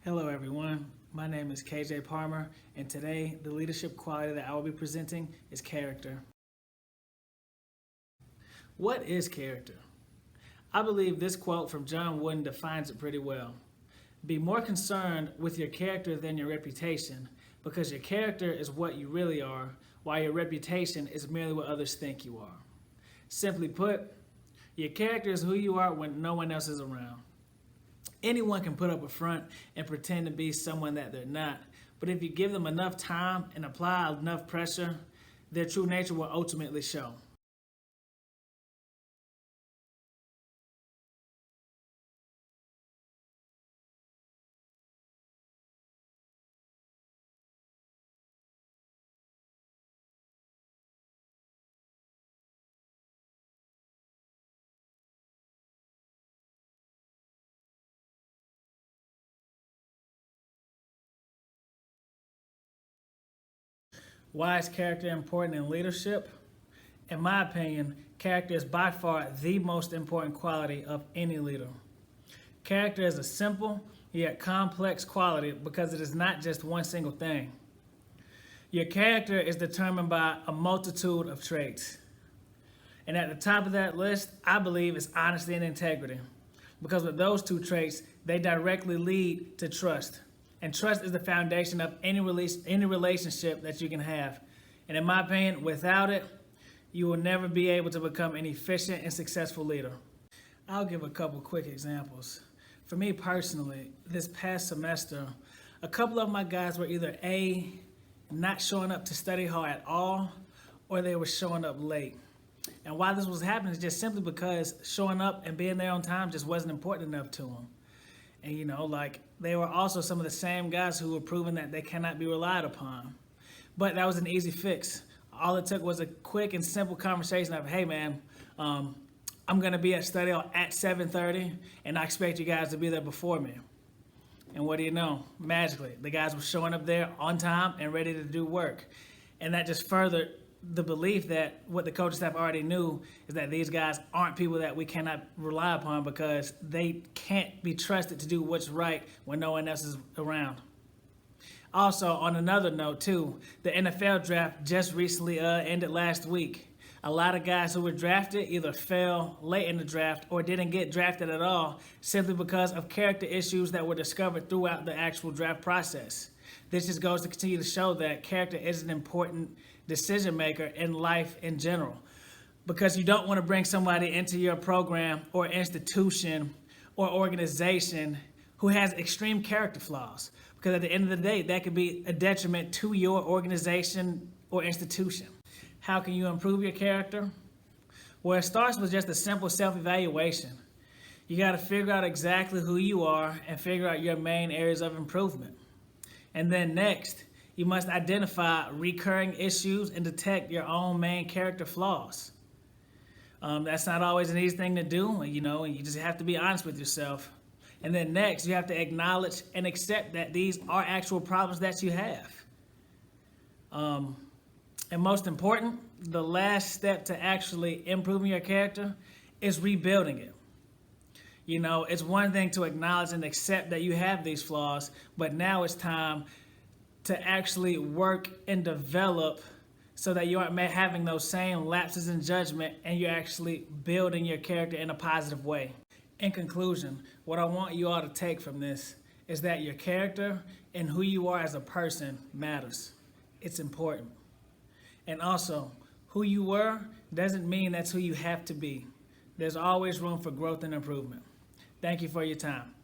Hello everyone, my name is KJ Palmer, and today the leadership quality that I will be presenting is character. What is character? I believe this quote from John Wooden defines it pretty well. Be more concerned with your character than your reputation, because your character is what you really are, while your reputation is merely what others think you are. Simply put, your character is who you are when no one else is around. Anyone can put up a front and pretend to be someone that they're not, but if you give them enough time and apply enough pressure, their true nature will ultimately show. Why is character important in leadership? In my opinion, character is by far the most important quality of any leader. Character is a simple yet complex quality because it is not just one single thing. Your character is determined by a multitude of traits. And at the top of that list, I believe, is honesty and integrity. Because with those two traits, they directly lead to trust. And trust is the foundation of any relationship that you can have. And in my opinion, without it, you will never be able to become an efficient and successful leader. I'll give a couple quick examples. For me personally, this past semester, a couple of my guys were either A, not showing up to study hall at all, or they were showing up late. And why this was happening is just simply because showing up and being there on time just wasn't important enough to them. And they were also some of the same guys who were proving that they cannot be relied upon. But that was an easy fix. All it took was a quick and simple conversation of, hey man, I'm gonna be at study hall at 7:30 and I expect you guys to be there before me. And what do you know? Magically, the guys were showing up there on time and ready to do work. And that just furthered the belief that what the coaching staff already knew is that these guys aren't people that we cannot rely upon because they can't be trusted to do what's right when no one else is around. Also, on another note too, the NFL draft just recently ended last week. A lot of guys who were drafted either fell late in the draft or didn't get drafted at all simply because of character issues that were discovered throughout the actual draft process. This just goes to continue to show that character is an important decision maker in life in general, because you don't want to bring somebody into your program or institution or organization who has extreme character flaws, because at the end of the day, that could be a detriment to your organization or institution. How can you improve your character? Well, it starts with just a simple self-evaluation. You got to figure out exactly who you are and figure out your main areas of improvement. And then next, you must identify recurring issues and detect your own main character flaws. That's not always an easy thing to do, and you just have to be honest with yourself. And then next, you have to acknowledge and accept that these are actual problems that you have. And most important, the last step to actually improving your character is rebuilding it. It's one thing to acknowledge and accept that you have these flaws, but now it's time to actually work and develop so that you aren't having those same lapses in judgment and you're actually building your character in a positive way. In conclusion, what I want you all to take from this is that your character and who you are as a person matters. It's important. And also, who you were doesn't mean that's who you have to be. There's always room for growth and improvement. Thank you for your time.